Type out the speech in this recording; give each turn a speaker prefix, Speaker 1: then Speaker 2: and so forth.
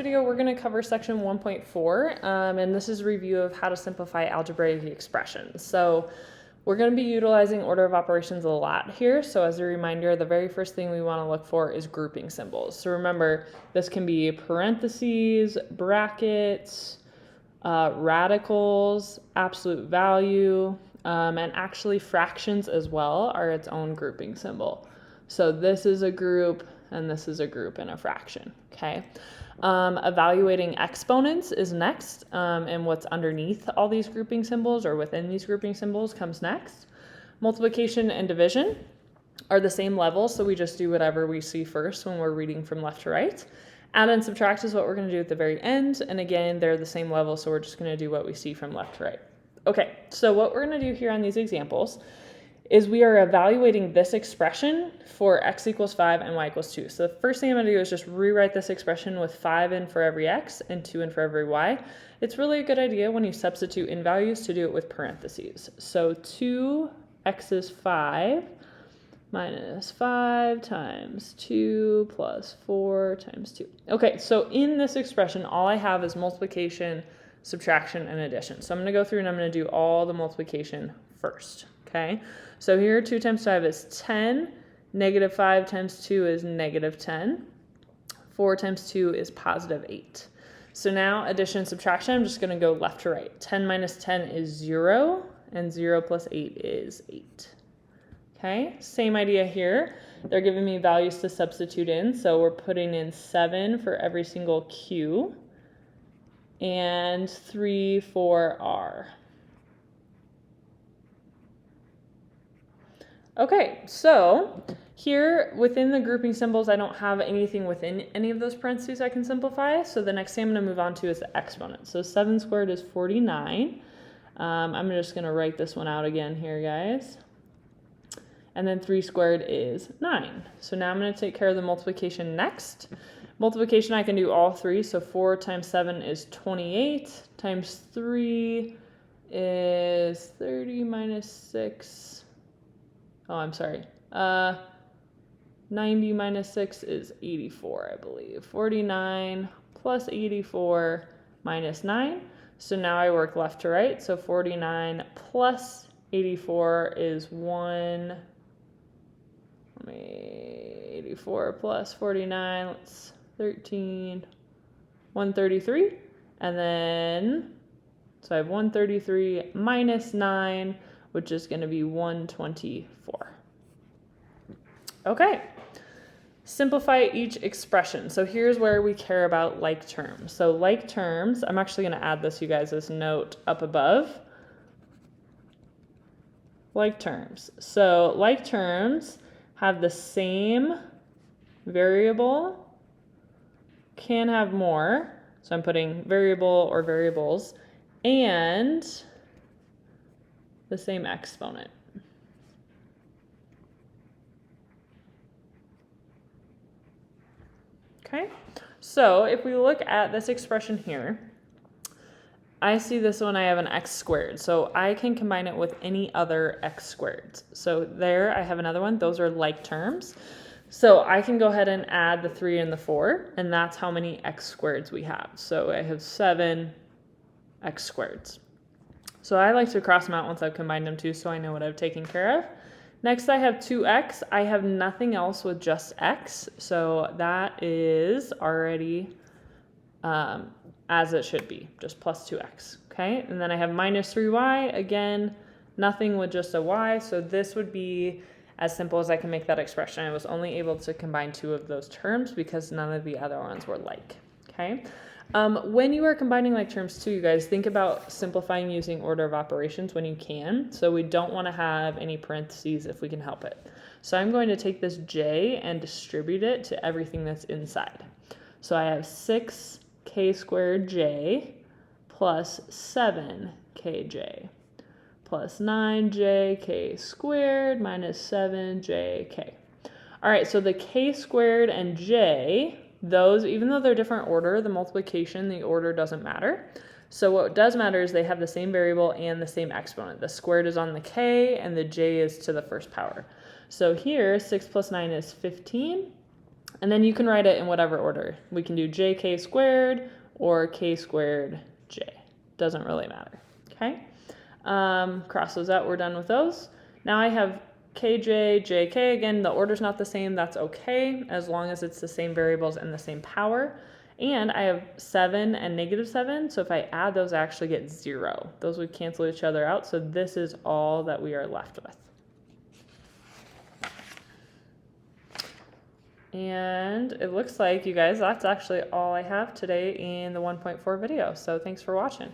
Speaker 1: video, we're going to cover section 1.4, and this is a review of how to simplify algebraic expressions. So we're going to be utilizing order of operations a lot here. So as a reminder, the very first thing we want to look for is grouping symbols. So remember, this can be parentheses, brackets, radicals, absolute value, and actually fractions as well are its own grouping symbol. So this is a group, and this is a group and a fraction, okay? Evaluating exponents is next, and what's underneath all these grouping symbols or within these grouping symbols comes next. Multiplication and division are the same level, so we just do whatever we see first when we're reading from left to right. Add and subtract is what we're going to do at the very end, and again, they're the same level, so we're just going to do what we see from left to right. Okay, so what we're going to do here on these examples is we are evaluating this expression for x equals 5 and y equals 2. So the first thing I'm going to do is just rewrite this expression with 5 in for every x and 2 in for every y. It's really a good idea when you substitute in values to do it with parentheses. So 2x is 5 minus 5 times 2 plus 4 times 2. Okay, so in this expression, all I have is multiplication, subtraction, and addition. So I'm going to go through and I'm going to do all the multiplication first. Okay, so here 2 times 5 is 10, negative 5 times 2 is negative 10, 4 times 2 is positive 8. So now addition and subtraction, I'm just going to go left to right. 10 minus 10 is 0, and 0 plus 8 is 8. Okay, same idea here. They're giving me values to substitute in, so we're putting in 7 for every single Q, and 3 for R. Okay, so here within the grouping symbols, I don't have anything within any of those parentheses I can simplify. So the next thing I'm going to move on to is the exponent. So 7 squared is 49. I'm just going to write this one out again here, guys. And then 3 squared is 9. So now I'm going to take care of the multiplication next. Multiplication, I can do all three. So 4 times 7 is 28, times 3 is 30 minus 6. Oh, I'm sorry. 90 minus 6 is 84, I believe. 49 plus 84 minus 9. So now I work left to right. So 49 plus 84 is 84 plus 49, that's 13, 133. And then, so I have 133 minus 9, which is going to be 124. Okay, simplify each expression. So here's where we care about like terms. So like terms, I'm actually going to add this, you guys, as a note up above. Like terms. So like terms have the same variable, can have more. So I'm putting variable or variables, and the same exponent. Okay, so if we look at this expression here, I see this one, I have an x squared, so I can combine it with any other x squareds. So there I have another one, those are like terms. So I can go ahead and add the 3 and the 4, and that's how many x squareds we have. So I have 7 x squareds. So I like to cross them out once I've combined them too, so I know what I've taken care of. Next I have 2x. I have nothing else with just x, so that is already as it should be, just plus 2x, okay? And then I have minus 3y, again, nothing with just a y, so this would be as simple as I can make that expression. I was only able to combine 2 of those terms because none of the other ones were like, okay? When you are combining like terms too, you guys, think about simplifying using order of operations when you can. So we don't want to have any parentheses if we can help it. So I'm going to take this j and distribute it to everything that's inside. So I have 6k squared j plus 7kj plus 9jk squared minus 7jk. All right, so the k squared and j, those, even though they're different order, the multiplication, the order doesn't matter. So what does matter is they have the same variable and the same exponent. The squared is on the k and the j is to the first power. So here, 6 plus 9 is 15. And then you can write it in whatever order. We can do jk squared or k squared j. Doesn't really matter, okay? Cross those out, we're done with those. Now I have kj, jk, again, the order's not the same, that's okay, as long as it's the same variables and the same power. And I have 7 and -7, so if I add those, I actually get 0. Those would cancel each other out, so this is all that we are left with. And it looks like, you guys, that's actually all I have today in the 1.4 video, so thanks for watching.